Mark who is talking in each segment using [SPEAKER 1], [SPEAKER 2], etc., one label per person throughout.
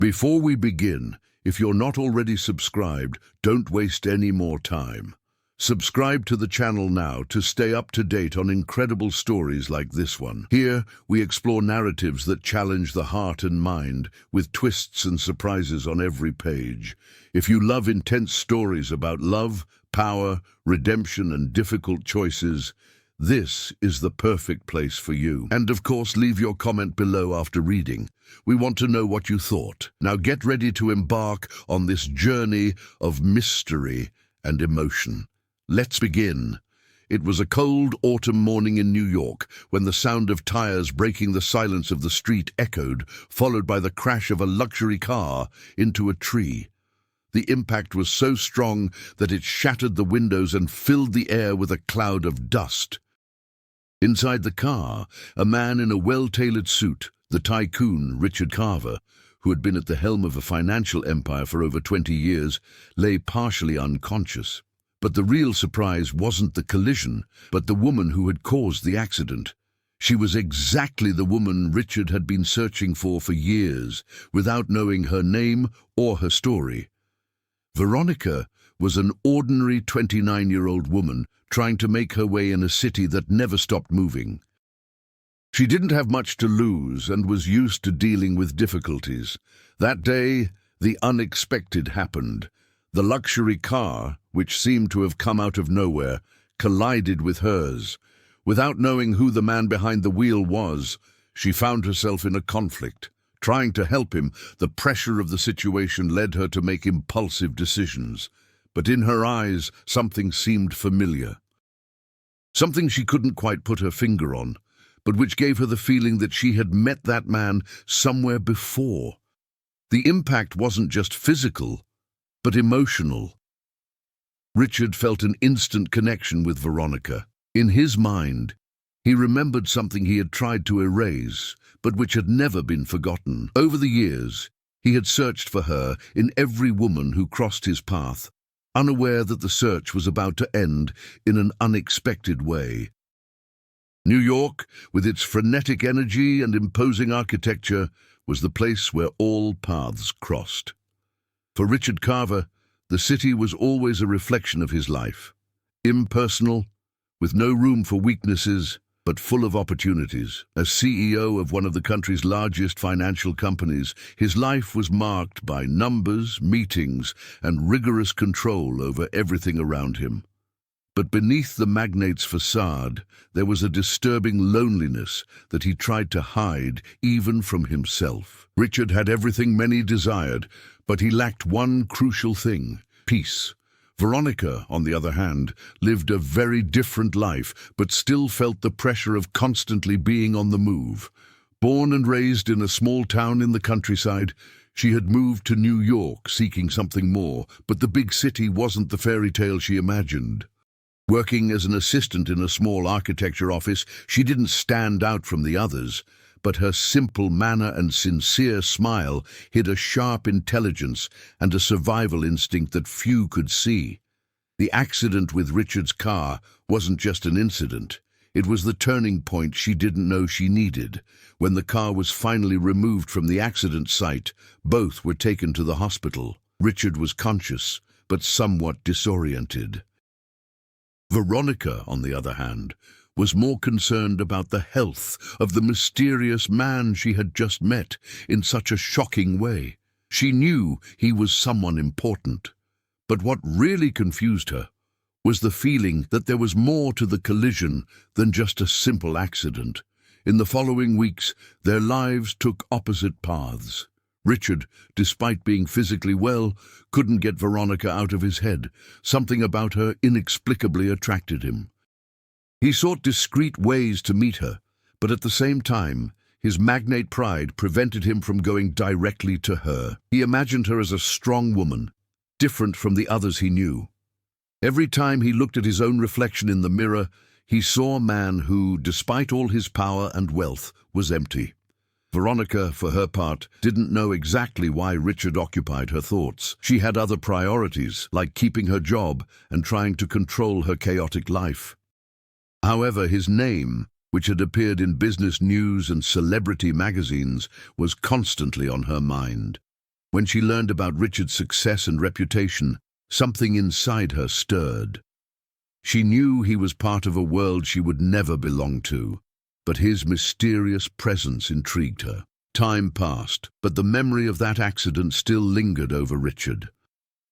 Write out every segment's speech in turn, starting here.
[SPEAKER 1] Before we begin, if you're not already subscribed, don't waste any more time. Subscribe to the channel now to stay up to date on incredible stories like this one. Here, we explore narratives that challenge the heart and mind, with twists and surprises on every page. If you love intense stories about love, power, redemption, and difficult choices, this is the perfect place for you. And of course, leave your comment below after reading. We want to know what you thought. Now get ready to embark on this journey of mystery and emotion. Let's begin. It was a cold autumn morning in New York when the sound of tires breaking the silence of the street echoed, followed by the crash of a luxury car into a tree. The impact was so strong that it shattered the windows and filled the air with a cloud of dust. Inside the car, a man in a well-tailored suit, the tycoon Richard Carver, who had been at the helm of a financial empire for over 20 years, lay partially unconscious. But the real surprise wasn't the collision, but the woman who had caused the accident. She was exactly the woman Richard had been searching for years, without knowing her name or her story. Veronica was an ordinary 29-year-old woman trying to make her way in a city that never stopped moving. She didn't have much to lose and was used to dealing with difficulties. That day, the unexpected happened. The luxury car, which seemed to have come out of nowhere, collided with hers. Without knowing who the man behind the wheel was, she found herself in a conflict. Trying to help him, the pressure of the situation led her to make impulsive decisions. But in her eyes, something seemed familiar. Something she couldn't quite put her finger on, but which gave her the feeling that she had met that man somewhere before. The impact wasn't just physical, but emotional. Richard felt an instant connection with Veronica. In his mind, he remembered something he had tried to erase, but which had never been forgotten. Over the years, he had searched for her in every woman who crossed his path, unaware that the search was about to end in an unexpected way. New York, with its frenetic energy and imposing architecture, was the place where all paths crossed. For Richard Carver, the city was always a reflection of his life. Impersonal, with no room for weaknesses, but full of opportunities. As CEO of one of the country's largest financial companies, his life was marked by numbers, meetings, and rigorous control over everything around him. But beneath the magnate's facade, there was a disturbing loneliness that he tried to hide even from himself. Richard had everything many desired, but he lacked one crucial thing: peace. Veronica, on the other hand, lived a very different life, but still felt the pressure of constantly being on the move. Born and raised in a small town in the countryside, she had moved to New York seeking something more, but the big city wasn't the fairy tale she imagined. Working as an assistant in a small architecture office, she didn't stand out from the others, but her simple manner and sincere smile hid a sharp intelligence and a survival instinct that few could see. The accident with Richard's car wasn't just an incident. It was the turning point she didn't know she needed. When the car was finally removed from the accident site, both were taken to the hospital. Richard was conscious, but somewhat disoriented. Veronica, on the other hand, was more concerned about the health of the mysterious man she had just met in such a shocking way. She knew he was someone important, but what really confused her was the feeling that there was more to the collision than just a simple accident. In the following weeks, their lives took opposite paths. Richard, despite being physically well, couldn't get Veronica out of his head. Something about her inexplicably attracted him. He sought discreet ways to meet her, but at the same time, his magnate pride prevented him from going directly to her. He imagined her as a strong woman, different from the others he knew. Every time he looked at his own reflection in the mirror, he saw a man who, despite all his power and wealth, was empty. Veronica, for her part, didn't know exactly why Richard occupied her thoughts. She had other priorities, like keeping her job and trying to control her chaotic life. However, his name, which had appeared in business news and celebrity magazines, was constantly on her mind. When she learned about Richard's success and reputation, something inside her stirred. She knew he was part of a world she would never belong to, but his mysterious presence intrigued her. Time passed, but the memory of that accident still lingered over Richard.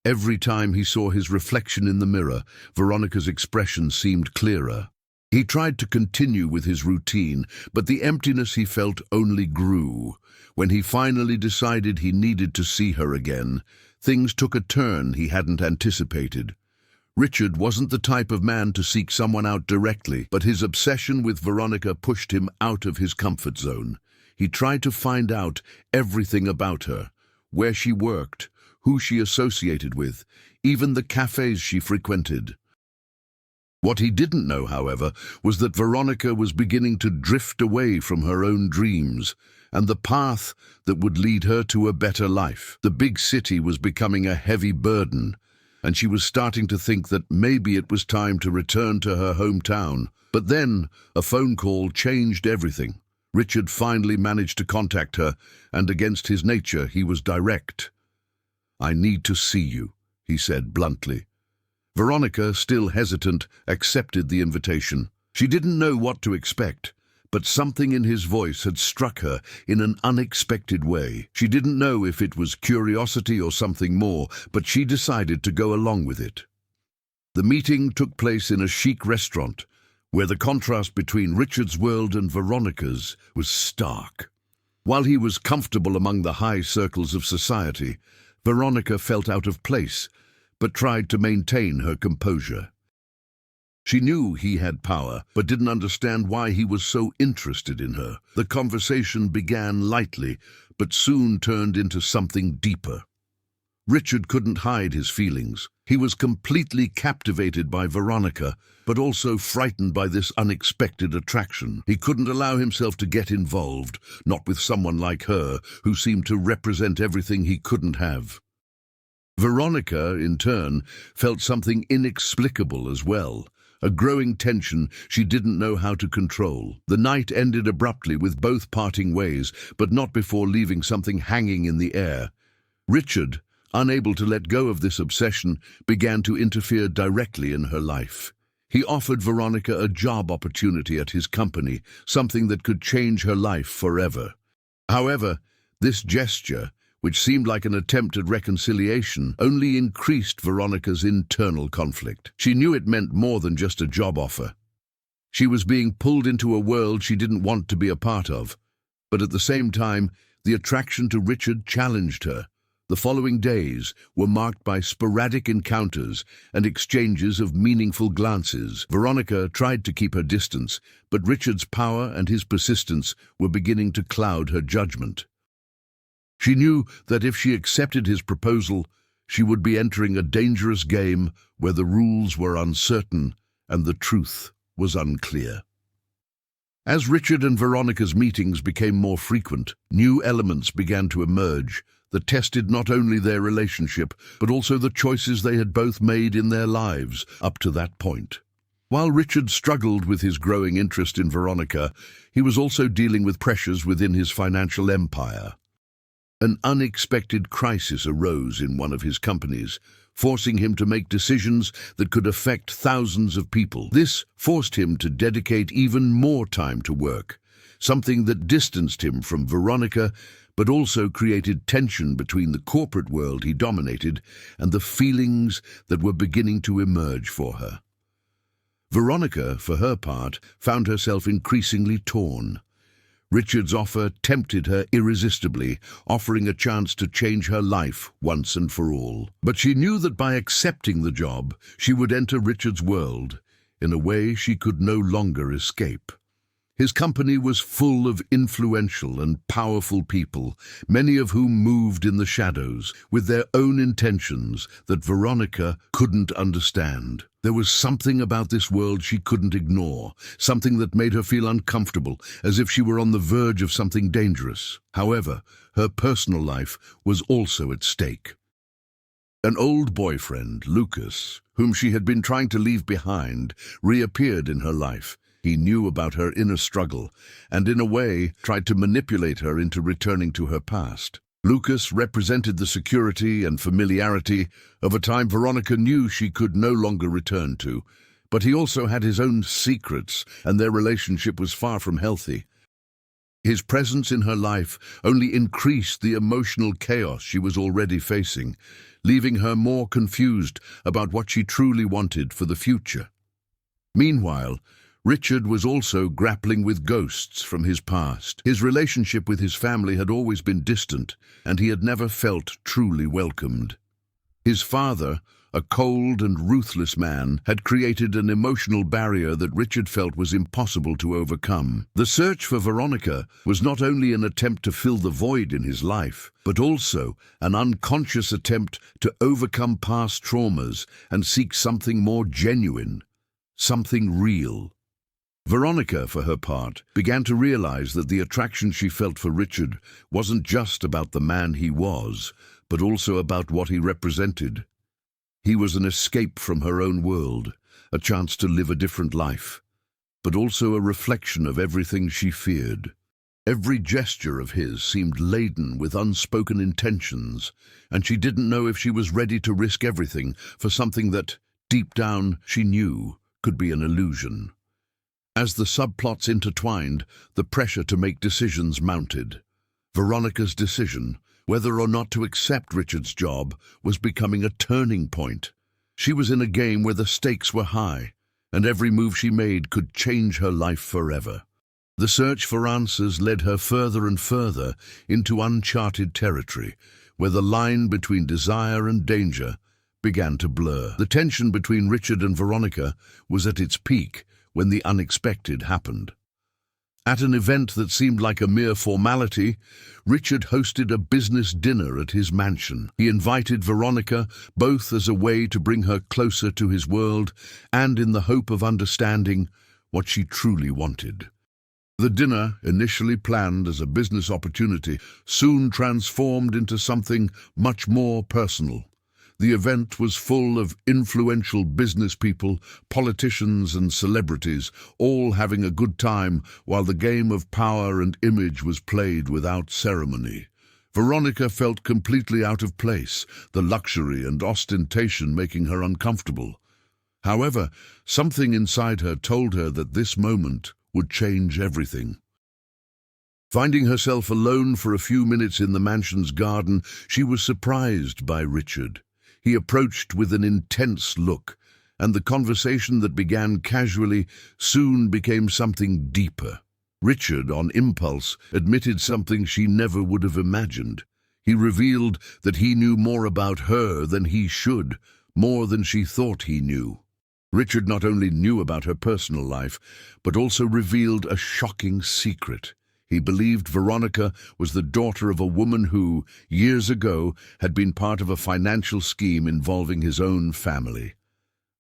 [SPEAKER 1] Every time he saw his reflection in the mirror, Veronica's expression seemed clearer. He tried to continue with his routine, but the emptiness he felt only grew. When he finally decided he needed to see her again, things took a turn he hadn't anticipated. Richard wasn't the type of man to seek someone out directly, but his obsession with Veronica pushed him out of his comfort zone. He tried to find out everything about her, where she worked, who she associated with, even the cafes she frequented. What he didn't know, however, was that Veronica was beginning to drift away from her own dreams and the path that would lead her to a better life. The big city was becoming a heavy burden, and she was starting to think that maybe it was time to return to her hometown. But then a phone call changed everything. Richard finally managed to contact her, and against his nature, he was direct. "I need to see you," he said bluntly. Veronica, still hesitant, accepted the invitation. She didn't know what to expect, but something in his voice had struck her in an unexpected way. She didn't know if it was curiosity or something more, but she decided to go along with it. The meeting took place in a chic restaurant, where the contrast between Richard's world and Veronica's was stark. While he was comfortable among the high circles of society, Veronica felt out of place, but tried to maintain her composure. She knew he had power, but didn't understand why he was so interested in her. The conversation began lightly, but soon turned into something deeper. Richard couldn't hide his feelings. He was completely captivated by Veronica, but also frightened by this unexpected attraction. He couldn't allow himself to get involved, not with someone like her, who seemed to represent everything he couldn't have. Veronica, in turn, felt something inexplicable as well. A growing tension she didn't know how to control. The night ended abruptly with both parting ways, but not before leaving something hanging in the air. Richard, unable to let go of this obsession, began to interfere directly in her life. He offered Veronica a job opportunity at his company, something that could change her life forever. However, this gesture, which seemed like an attempt at reconciliation, only increased Veronica's internal conflict. She knew it meant more than just a job offer. She was being pulled into a world she didn't want to be a part of. But at the same time, the attraction to Richard challenged her. The following days were marked by sporadic encounters and exchanges of meaningful glances. Veronica tried to keep her distance, but Richard's power and his persistence were beginning to cloud her judgment. She knew that if she accepted his proposal, she would be entering a dangerous game where the rules were uncertain and the truth was unclear. As Richard and Veronica's meetings became more frequent, new elements began to emerge that tested not only their relationship, but also the choices they had both made in their lives up to that point. While Richard struggled with his growing interest in Veronica, he was also dealing with pressures within his financial empire. An unexpected crisis arose in one of his companies, forcing him to make decisions that could affect thousands of people. This forced him to dedicate even more time to work, something that distanced him from Veronica, but also created tension between the corporate world he dominated and the feelings that were beginning to emerge for her. Veronica, for her part, found herself increasingly torn. Richard's offer tempted her irresistibly, offering a chance to change her life once and for all. But she knew that by accepting the job, she would enter Richard's world in a way she could no longer escape. His company was full of influential and powerful people, many of whom moved in the shadows, with their own intentions that Veronica couldn't understand. There was something about this world she couldn't ignore, something that made her feel uncomfortable, as if she were on the verge of something dangerous. However, her personal life was also at stake. An old boyfriend, Lucas, whom she had been trying to leave behind, reappeared in her life. He knew about her inner struggle and, in a way, tried to manipulate her into returning to her past. Lucas represented the security and familiarity of a time Veronica knew she could no longer return to, but he also had his own secrets, and their relationship was far from healthy. His presence in her life only increased the emotional chaos she was already facing, leaving her more confused about what she truly wanted for the future. Meanwhile, Richard was also grappling with ghosts from his past. His relationship with his family had always been distant, and he had never felt truly welcomed. His father, a cold and ruthless man, had created an emotional barrier that Richard felt was impossible to overcome. The search for Veronica was not only an attempt to fill the void in his life, but also an unconscious attempt to overcome past traumas and seek something more genuine, something real. Veronica, for her part, began to realize that the attraction she felt for Richard wasn't just about the man he was, but also about what he represented. He was an escape from her own world, a chance to live a different life, but also a reflection of everything she feared. Every gesture of his seemed laden with unspoken intentions, and she didn't know if she was ready to risk everything for something that, deep down, she knew could be an illusion. As the subplots intertwined, the pressure to make decisions mounted. Veronica's decision, whether or not to accept Richard's job, was becoming a turning point. She was in a game where the stakes were high, and every move she made could change her life forever. The search for answers led her further and further into uncharted territory, where the line between desire and danger began to blur. The tension between Richard and Veronica was at its peak when the unexpected happened. At an event that seemed like a mere formality, Richard hosted a business dinner at his mansion. He invited Veronica both as a way to bring her closer to his world and in the hope of understanding what she truly wanted. The dinner, initially planned as a business opportunity, soon transformed into something much more personal. The event was full of influential business people, politicians and celebrities, all having a good time while the game of power and image was played without ceremony. Veronica felt completely out of place, the luxury and ostentation making her uncomfortable. However, something inside her told her that this moment would change everything. Finding herself alone for a few minutes in the mansion's garden, she was surprised by Richard. He approached with an intense look, and the conversation that began casually soon became something deeper. Richard, on impulse, admitted something she never would have imagined. He revealed that he knew more about her than he should, more than she thought he knew. Richard not only knew about her personal life, but also revealed a shocking secret. He believed Veronica was the daughter of a woman who, years ago, had been part of a financial scheme involving his own family.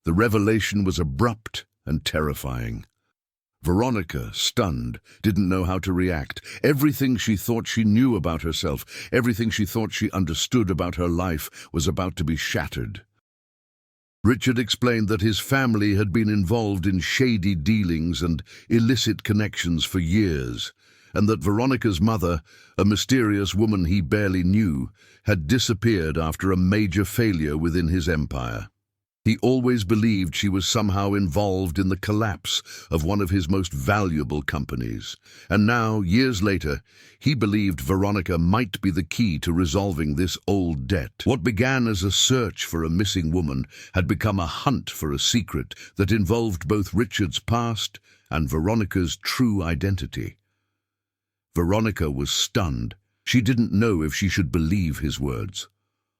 [SPEAKER 1] The revelation was abrupt and terrifying. Veronica, stunned, didn't know how to react. Everything she thought she knew about herself, everything she thought she understood about her life, was about to be shattered. Richard explained that his family had been involved in shady dealings and illicit connections for years, and that Veronica's mother, a mysterious woman he barely knew, had disappeared after a major failure within his empire. He always believed she was somehow involved in the collapse of one of his most valuable companies, and now, years later, he believed Veronica might be the key to resolving this old debt. What began as a search for a missing woman had become a hunt for a secret that involved both Richard's past and Veronica's true identity. Veronica was stunned. She didn't know if she should believe his words.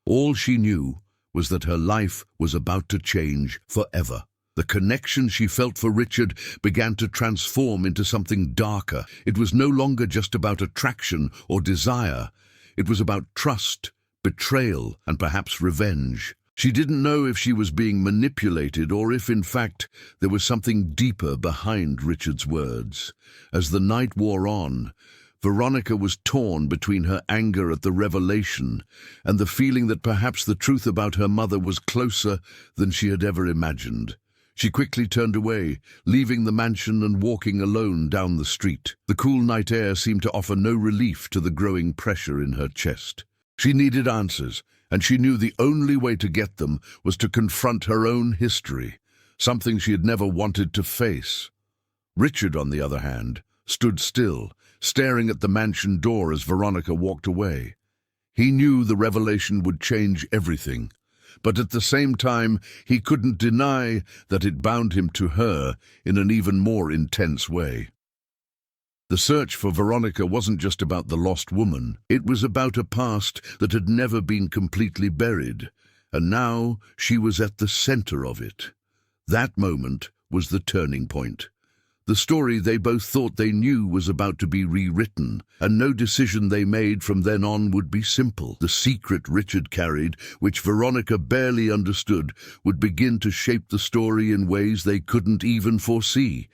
[SPEAKER 1] All she knew was that her life was about to change forever. The connection she felt for Richard began to transform into something darker. It was no longer just about attraction or desire. It was about trust, betrayal, and perhaps revenge. She didn't know if she was being manipulated or if, in fact, there was something deeper behind Richard's words. As the night wore on, Veronica was torn between her anger at the revelation and the feeling that perhaps the truth about her mother was closer than she had ever imagined. She quickly turned away, leaving the mansion and walking alone down the street. The cool night air seemed to offer no relief to the growing pressure in her chest. She needed answers, and she knew the only way to get them was to confront her own history, something she had never wanted to face. Richard, on the other hand, stood still, staring at the mansion door as Veronica walked away. He knew the revelation would change everything, but at the same time, he couldn't deny that it bound him to her in an even more intense way. The search for Veronica wasn't just about the lost woman. It was about a past that had never been completely buried, and now she was at the center of it. That moment was the turning point. The story they both thought they knew was about to be rewritten, and no decision they made from then on would be simple. The secret Richard carried, which Veronica barely understood, would begin to shape the story in ways they couldn't even foresee.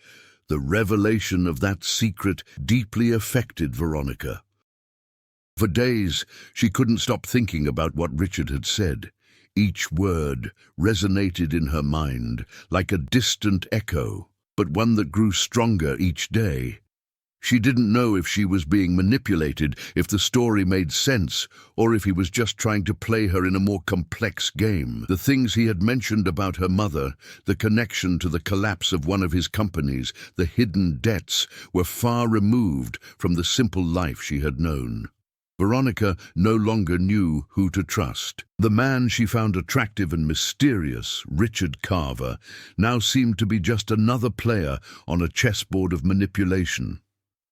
[SPEAKER 1] The revelation of that secret deeply affected Veronica. For days, she couldn't stop thinking about what Richard had said. Each word resonated in her mind like a distant echo, but one that grew stronger each day. She didn't know if she was being manipulated, if the story made sense, or if he was just trying to play her in a more complex game. The things he had mentioned about her mother, the connection to the collapse of one of his companies, the hidden debts, were far removed from the simple life she had known. Veronica no longer knew who to trust. The man she found attractive and mysterious, Richard Carver, now seemed to be just another player on a chessboard of manipulation.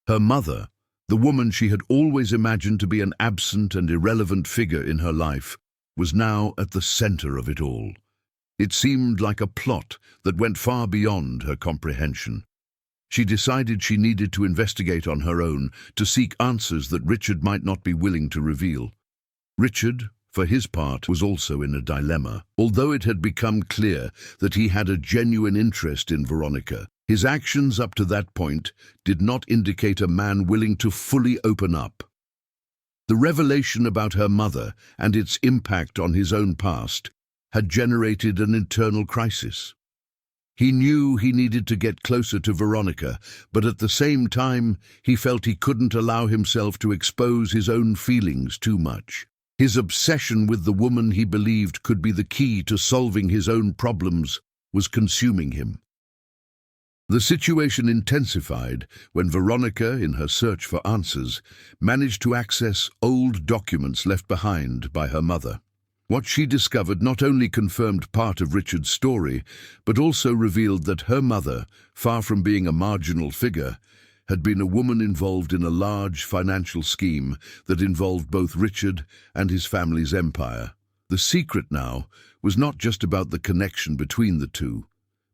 [SPEAKER 1] Her mother, the woman she had always imagined to be an absent and irrelevant figure in her life, was now at the center of it all. It seemed like a plot that went far beyond her comprehension. She decided she needed to investigate on her own, to seek answers that Richard might not be willing to reveal. Richard, for his part, was also in a dilemma. Although it had become clear that he had a genuine interest in Veronica, his actions up to that point did not indicate a man willing to fully open up. The revelation about her mother and its impact on his own past had generated an internal crisis. He knew he needed to get closer to Veronica, but at the same time, he felt he couldn't allow himself to expose his own feelings too much. His obsession with the woman he believed could be the key to solving his own problems was consuming him. The situation intensified when Veronica, in her search for answers, managed to access old documents left behind by her mother. What she discovered not only confirmed part of Richard's story, but also revealed that her mother, far from being a marginal figure, had been a woman involved in a large financial scheme that involved both Richard and his family's empire. The secret now was not just about the connection between the two,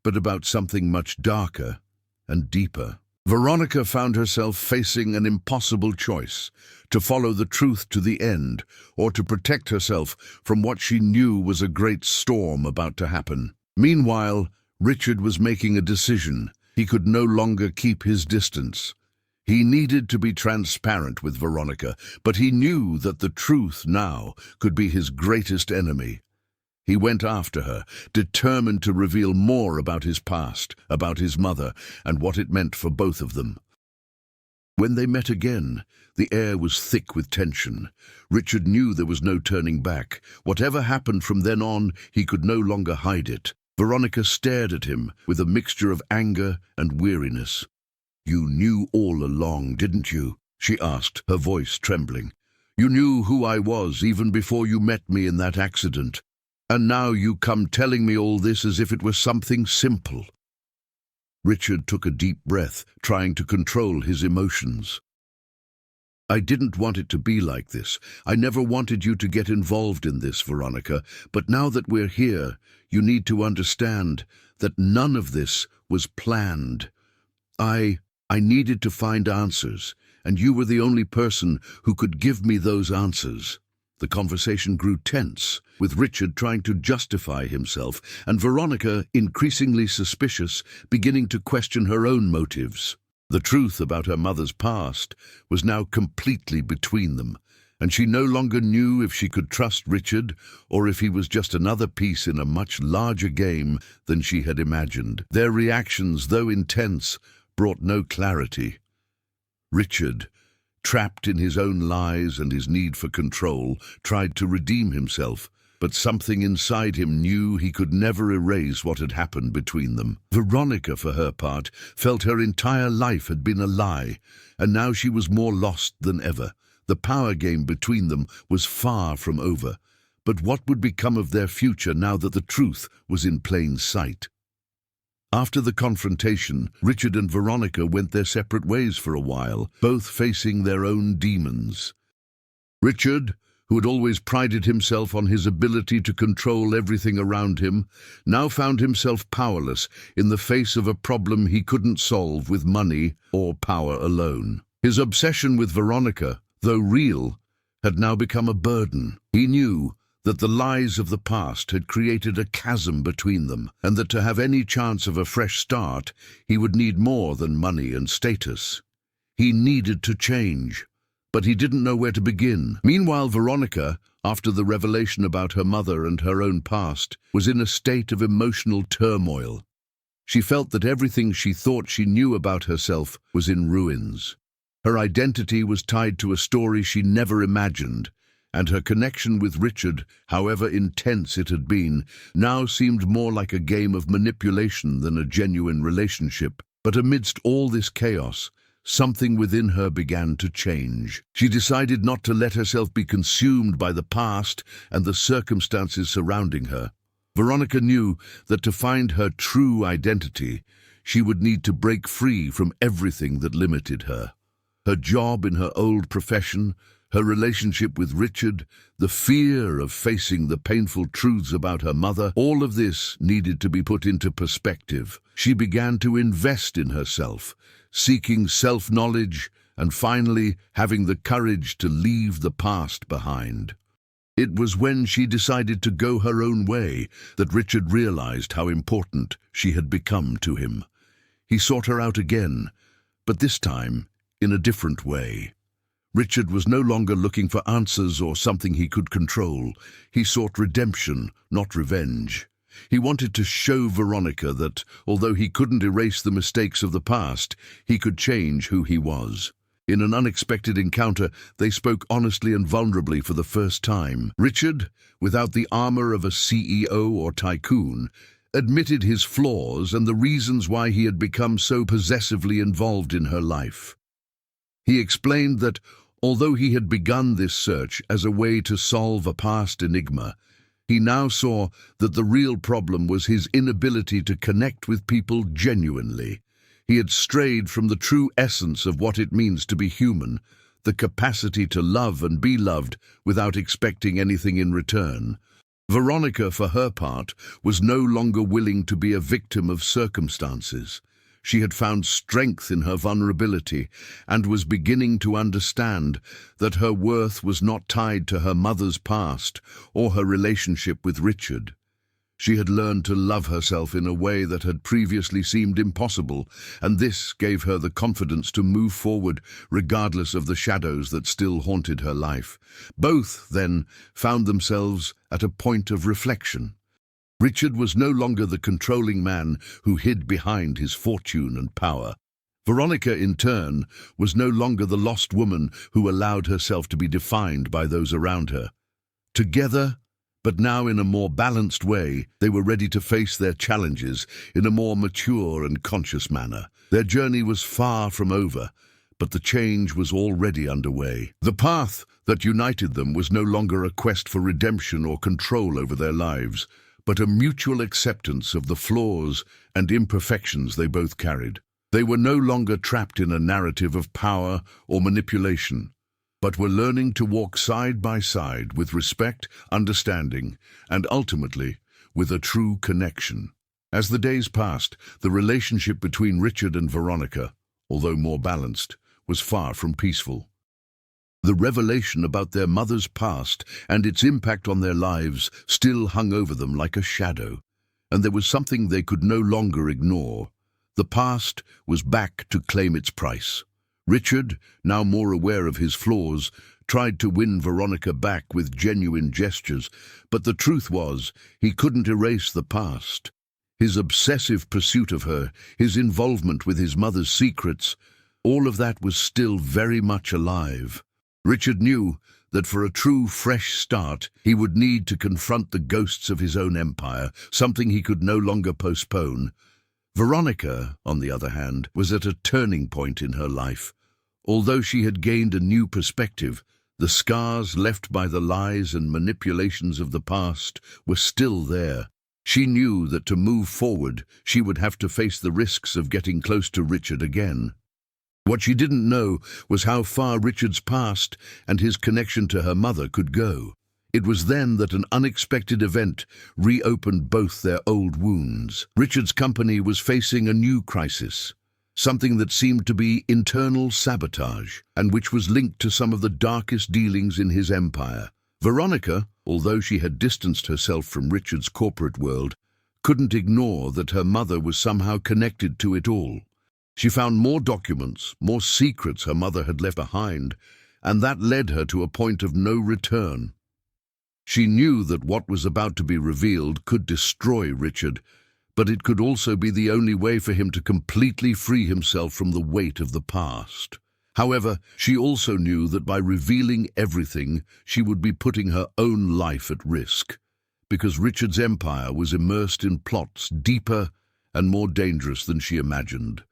[SPEAKER 1] but about something much darker and deeper. Veronica found herself facing an impossible choice: to follow the truth to the end, or to protect herself from what she knew was a great storm about to happen. Meanwhile, Richard was making a decision. He could no longer keep his distance. He needed to be transparent with Veronica, but he knew that the truth now could be his greatest enemy. He went after her, determined to reveal more about his past, about his mother, and what it meant for both of them. When they met again, the air was thick with tension. Richard knew there was no turning back. Whatever happened from then on, he could no longer hide it. Veronica stared at him with a mixture of anger and weariness. "You knew all along, didn't you?" she asked, her voice trembling. "You knew who I was even before you met me in that accident. And now you come telling me all this as if it was something simple." Richard took a deep breath, trying to control his emotions. "I didn't want it to be like this. I never wanted you to get involved in this, Veronica. But now that we're here, you need to understand that none of this was planned. I needed to find answers, and you were the only person who could give me those answers." The conversation grew tense, with Richard trying to justify himself, and Veronica, increasingly suspicious, beginning to question her own motives. The truth about her mother's past was now completely between them, and she no longer knew if she could trust Richard or if he was just another piece in a much larger game than she had imagined. Their reactions, though intense, brought no clarity. Richard, trapped in his own lies and his need for control, tried to redeem himself, but something inside him knew he could never erase what had happened between them. Veronica, for her part, felt her entire life had been a lie, and now she was more lost than ever. The power game between them was far from over. But what would become of their future now that the truth was in plain sight? After the confrontation, Richard and Veronica went their separate ways for a while, both facing their own demons. Richard, who had always prided himself on his ability to control everything around him, now found himself powerless in the face of a problem he couldn't solve with money or power alone. His obsession with Veronica, though real, had now become a burden. He knew that the lies of the past had created a chasm between them, and that to have any chance of a fresh start, he would need more than money and status. He needed to change, but he didn't know where to begin. Meanwhile, Veronica, after the revelation about her mother and her own past, was in a state of emotional turmoil. She felt that everything she thought she knew about herself was in ruins. Her identity was tied to a story she never imagined, and her connection with Richard, however intense it had been, now seemed more like a game of manipulation than a genuine relationship. But amidst all this chaos, something within her began to change. She decided not to let herself be consumed by the past and the circumstances surrounding her. Veronica knew that to find her true identity, she would need to break free from everything that limited her. Her job in her old profession, her relationship with Richard, the fear of facing the painful truths about her mother, all of this needed to be put into perspective. She began to invest in herself, seeking self-knowledge and finally having the courage to leave the past behind. It was when she decided to go her own way that Richard realized how important she had become to him. He sought her out again, but this time in a different way. Richard was no longer looking for answers or something he could control. He sought redemption, not revenge. He wanted to show Veronica that, although he couldn't erase the mistakes of the past, he could change who he was. In an unexpected encounter, they spoke honestly and vulnerably for the first time. Richard, without the armor of a CEO or tycoon, admitted his flaws and the reasons why he had become so possessively involved in her life. He explained that, although he had begun this search as a way to solve a past enigma, he now saw that the real problem was his inability to connect with people genuinely. He had strayed from the true essence of what it means to be human, the capacity to love and be loved without expecting anything in return. Veronica, for her part, was no longer willing to be a victim of circumstances. She had found strength in her vulnerability and was beginning to understand that her worth was not tied to her mother's past or her relationship with Richard. She had learned to love herself in a way that had previously seemed impossible, and this gave her the confidence to move forward regardless of the shadows that still haunted her life. Both, then, found themselves at a point of reflection. Richard was no longer the controlling man who hid behind his fortune and power. Veronica, in turn, was no longer the lost woman who allowed herself to be defined by those around her. Together, but now in a more balanced way, they were ready to face their challenges in a more mature and conscious manner. Their journey was far from over, but the change was already underway. The path that united them was no longer a quest for redemption or control over their lives, but a mutual acceptance of the flaws and imperfections they both carried. They were no longer trapped in a narrative of power or manipulation, but were learning to walk side by side with respect, understanding, and ultimately, with a true connection. As the days passed, the relationship between Richard and Veronica, although more balanced, was far from peaceful. The revelation about their mother's past and its impact on their lives still hung over them like a shadow, and there was something they could no longer ignore. The past was back to claim its price. Richard, now more aware of his flaws, tried to win Veronica back with genuine gestures, but the truth was, he couldn't erase the past. His obsessive pursuit of her, his involvement with his mother's secrets, all of that was still very much alive. Richard knew that for a true fresh start, he would need to confront the ghosts of his own empire, something he could no longer postpone. Veronica, on the other hand, was at a turning point in her life. Although she had gained a new perspective, the scars left by the lies and manipulations of the past were still there. She knew that to move forward, she would have to face the risks of getting close to Richard again. What she didn't know was how far Richard's past and his connection to her mother could go. It was then that an unexpected event reopened both their old wounds. Richard's company was facing a new crisis, something that seemed to be internal sabotage, and which was linked to some of the darkest dealings in his empire. Veronica, although she had distanced herself from Richard's corporate world, couldn't ignore that her mother was somehow connected to it all. She found more documents, more secrets her mother had left behind, and that led her to a point of no return. She knew that what was about to be revealed could destroy Richard, but it could also be the only way for him to completely free himself from the weight of the past. However, she also knew that by revealing everything, she would be putting her own life at risk, because Richard's empire was immersed in plots deeper and more dangerous than she imagined.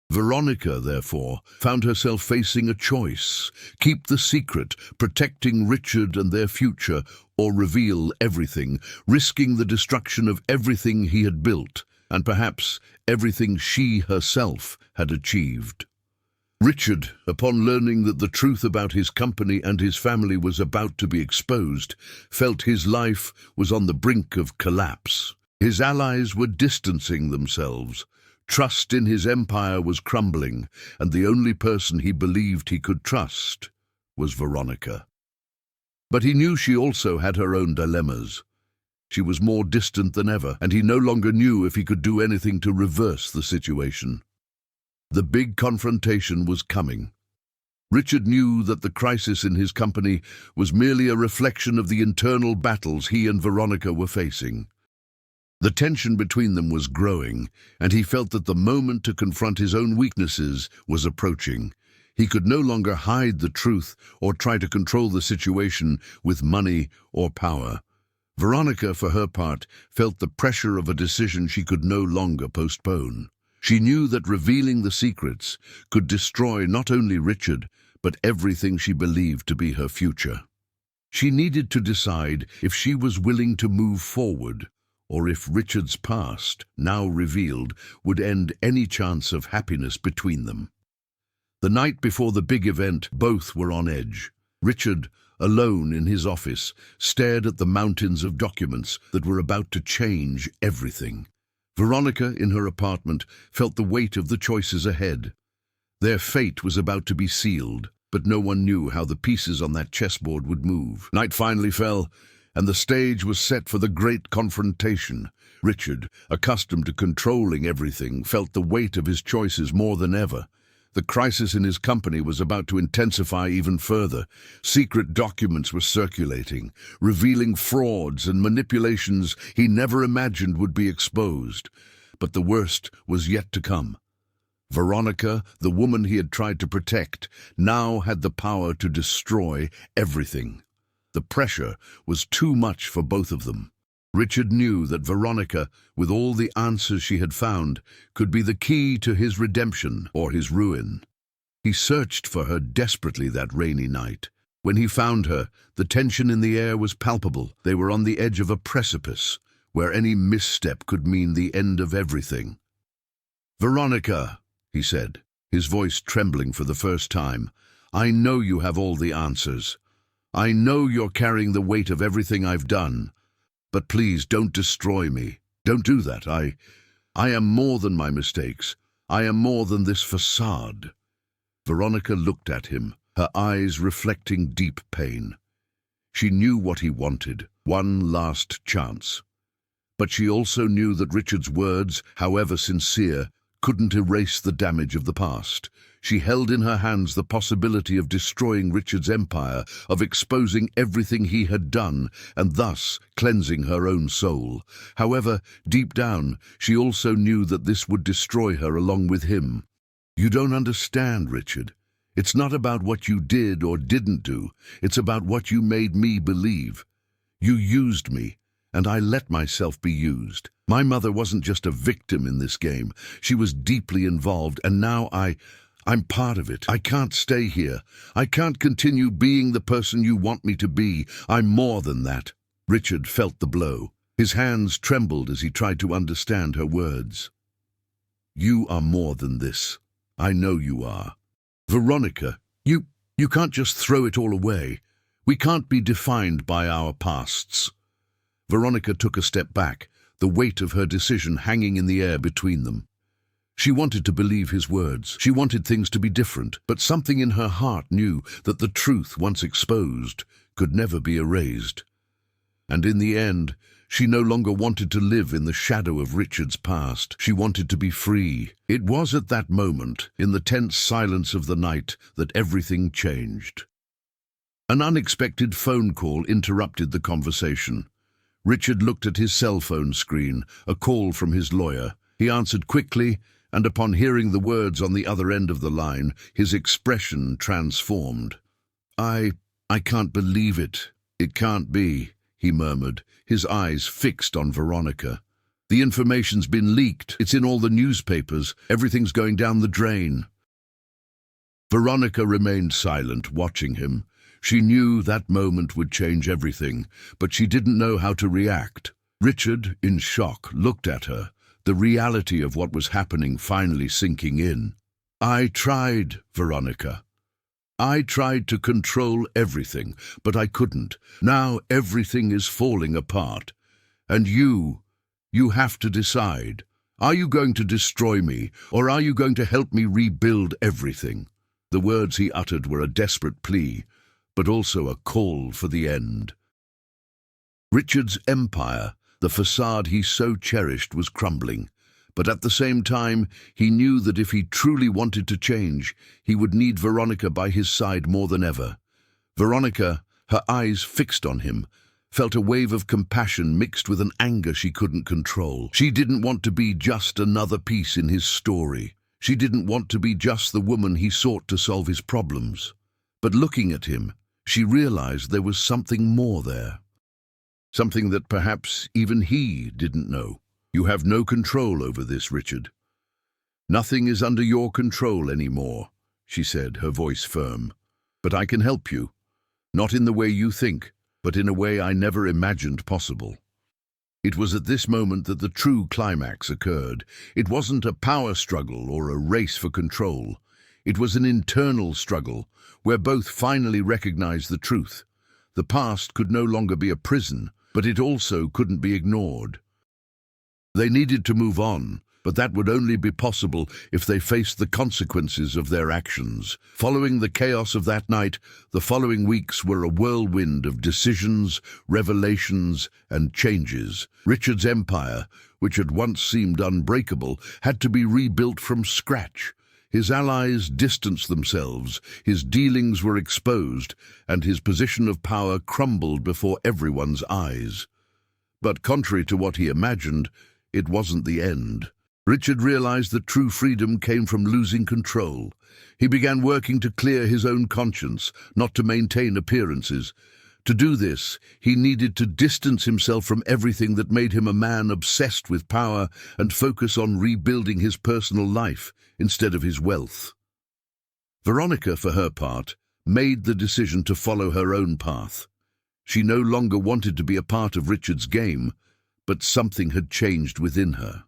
[SPEAKER 1] Veronica, therefore, found herself facing a choice: keep the secret, protecting Richard and their future, or reveal everything, risking the destruction of everything he had built, and perhaps everything she herself had achieved. Richard, upon learning that the truth about his company and his family was about to be exposed, felt his life was on the brink of collapse. His allies were distancing themselves. Trust in his empire was crumbling, and the only person he believed he could trust was Veronica. But he knew she also had her own dilemmas. She was more distant than ever, and he no longer knew if he could do anything to reverse the situation. The big confrontation was coming. Richard knew that the crisis in his company was merely a reflection of the internal battles he and Veronica were facing. The tension between them was growing, and he felt that the moment to confront his own weaknesses was approaching. He could no longer hide the truth or try to control the situation with money or power. Veronica, for her part, felt the pressure of a decision she could no longer postpone. She knew that revealing the secrets could destroy not only Richard, but everything she believed to be her future. She needed to decide if she was willing to move forward, or if Richard's past, now revealed, would end any chance of happiness between them. The night before the big event, both were on edge. Richard, alone in his office, stared at the mountains of documents that were about to change everything. Veronica, in her apartment, felt the weight of the choices ahead. Their fate was about to be sealed, but no one knew how the pieces on that chessboard would move. Night finally fell, and the stage was set for the great confrontation. Richard, accustomed to controlling everything, felt the weight of his choices more than ever. The crisis in his company was about to intensify even further. Secret documents were circulating, revealing frauds and manipulations he never imagined would be exposed. But the worst was yet to come. Veronica, the woman he had tried to protect, now had the power to destroy everything. The pressure was too much for both of them. Richard knew that Veronica, with all the answers she had found, could be the key to his redemption or his ruin. He searched for her desperately that rainy night. When he found her, the tension in the air was palpable. They were on the edge of a precipice, where any misstep could mean the end of everything. "Veronica," he said, his voice trembling for the first time, "I know you have all the answers. I know you're carrying the weight of everything I've done. But please don't destroy me. Don't do that. I am more than my mistakes. I am more than this facade." Veronica looked at him, her eyes reflecting deep pain. She knew what he wanted, one last chance. But she also knew that Richard's words, however sincere, couldn't erase the damage of the past. She held in her hands the possibility of destroying Richard's empire, of exposing everything he had done, and thus cleansing her own soul. However, deep down, she also knew that this would destroy her along with him. You don't understand, Richard. It's not about what you did or didn't do. It's about what you made me believe. You used me, and I let myself be used. My mother wasn't just a victim in this game. She was deeply involved, and now I'm part of it. I can't stay here. I can't continue being the person you want me to be. I'm more than that. Richard felt the blow. His hands trembled as he tried to understand her words. You are more than this. I know you are. Veronica, you can't just throw it all away. We can't be defined by our pasts. Veronica took a step back, the weight of her decision hanging in the air between them. She wanted to believe his words. She wanted things to be different, but something in her heart knew that the truth, once exposed, could never be erased. And in the end, she no longer wanted to live in the shadow of Richard's past. She wanted to be free. It was at that moment, in the tense silence of the night, that everything changed. An unexpected phone call interrupted the conversation. Richard looked at his cell phone screen, a call from his lawyer. He answered quickly, and upon hearing the words on the other end of the line, his expression transformed. I can't believe it. It can't be, he murmured, his eyes fixed on Veronica. The information's been leaked. It's in all the newspapers. Everything's going down the drain. Veronica remained silent, watching him. She knew that moment would change everything, but she didn't know how to react. Richard, in shock, looked at her, the reality of what was happening finally sinking in. I tried, Veronica. I tried to control everything, but I couldn't. Now everything is falling apart. And you have to decide. Are you going to destroy me, or are you going to help me rebuild everything? The words he uttered were a desperate plea, but also a call for the end. Richard's empire, the facade he so cherished, was crumbling. But at the same time, he knew that if he truly wanted to change, he would need Veronica by his side more than ever. Veronica, her eyes fixed on him, felt a wave of compassion mixed with an anger she couldn't control. She didn't want to be just another piece in his story. She didn't want to be just the woman he sought to solve his problems. But looking at him, she realized there was something more there. Something that perhaps even he didn't know. You have no control over this, Richard. Nothing is under your control anymore, she said, her voice firm. But I can help you. Not in the way you think, but in a way I never imagined possible. It was at this moment that the true climax occurred. It wasn't a power struggle or a race for control. It was an internal struggle, where both finally recognized the truth. The past could no longer be a prison, but it also couldn't be ignored. They needed to move on, but that would only be possible if they faced the consequences of their actions. Following the chaos of that night, the following weeks were a whirlwind of decisions, revelations, and changes. Richard's empire, which had once seemed unbreakable, had to be rebuilt from scratch. His allies distanced themselves, his dealings were exposed, and his position of power crumbled before everyone's eyes. But contrary to what he imagined, it wasn't the end. Richard realized that true freedom came from losing control. He began working to clear his own conscience, not to maintain appearances. To do this, he needed to distance himself from everything that made him a man obsessed with power and focus on rebuilding his personal life instead of his wealth. Veronica, for her part, made the decision to follow her own path. She no longer wanted to be a part of Richard's game, but something had changed within her.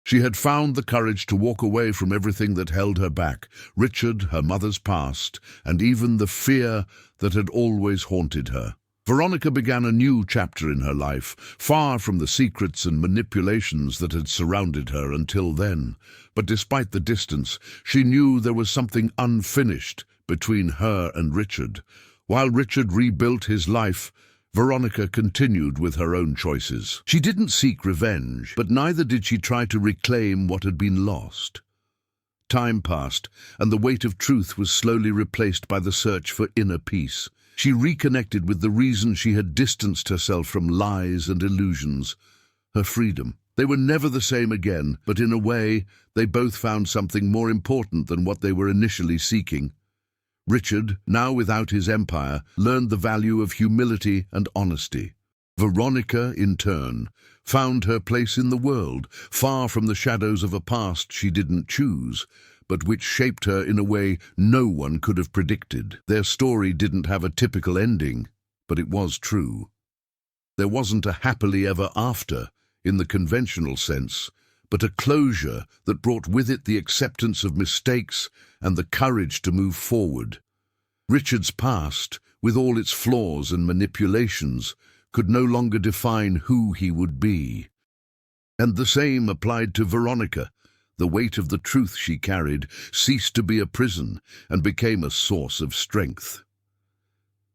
[SPEAKER 1] She had found the courage to walk away from everything that held her back, Richard, her mother's past, and even the fear that had always haunted her. Veronica began a new chapter in her life, far from the secrets and manipulations that had surrounded her until then. But despite the distance, she knew there was something unfinished between her and Richard. While Richard rebuilt his life, Veronica continued with her own choices. She didn't seek revenge, but neither did she try to reclaim what had been lost. Time passed, and the weight of truth was slowly replaced by the search for inner peace. She reconnected with the reason she had distanced herself from lies and illusions: her freedom. They were never the same again, but in a way, they both found something more important than what they were initially seeking. Richard, now without his empire, learned the value of humility and honesty. Veronica, in turn, found her place in the world, far from the shadows of a past she didn't choose, but which shaped her in a way no one could have predicted. Their story didn't have a typical ending, but it was true. There wasn't a happily ever after, in the conventional sense, but a closure that brought with it the acceptance of mistakes and the courage to move forward. Richard's past, with all its flaws and manipulations, could no longer define who he would be. And the same applied to Veronica. The weight of the truth she carried ceased to be a prison and became a source of strength.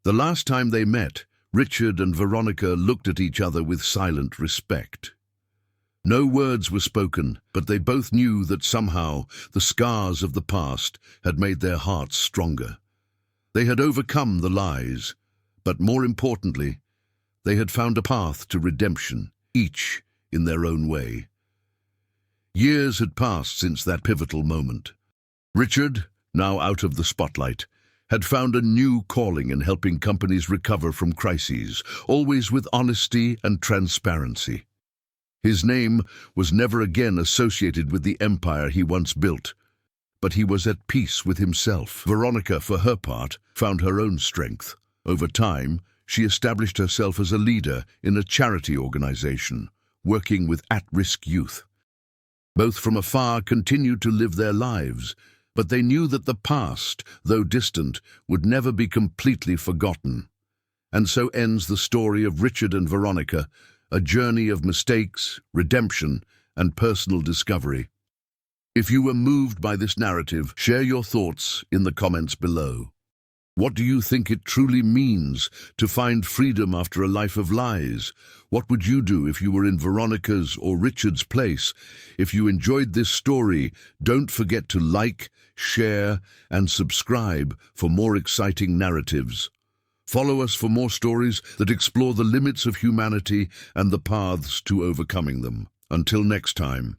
[SPEAKER 1] The last time they met, Richard and Veronica looked at each other with silent respect. No words were spoken, but they both knew that somehow the scars of the past had made their hearts stronger. They had overcome the lies, but more importantly, they had found a path to redemption, each in their own way. Years had passed since that pivotal moment. Richard, now out of the spotlight, had found a new calling in helping companies recover from crises, always with honesty and transparency. His name was never again associated with the empire he once built, but he was at peace with himself. Veronica, for her part, found her own strength. Over time, she established herself as a leader in a charity organization, working with at-risk youth. Both from afar continued to live their lives, but they knew that the past, though distant, would never be completely forgotten. And so ends the story of Richard and Veronica, a journey of mistakes, redemption, and personal discovery. If you were moved by this narrative, share your thoughts in the comments below. What do you think it truly means to find freedom after a life of lies? What would you do if you were in Veronica's or Richard's place? If you enjoyed this story, don't forget to like, share, and subscribe for more exciting narratives. Follow us for more stories that explore the limits of humanity and the paths to overcoming them. Until next time.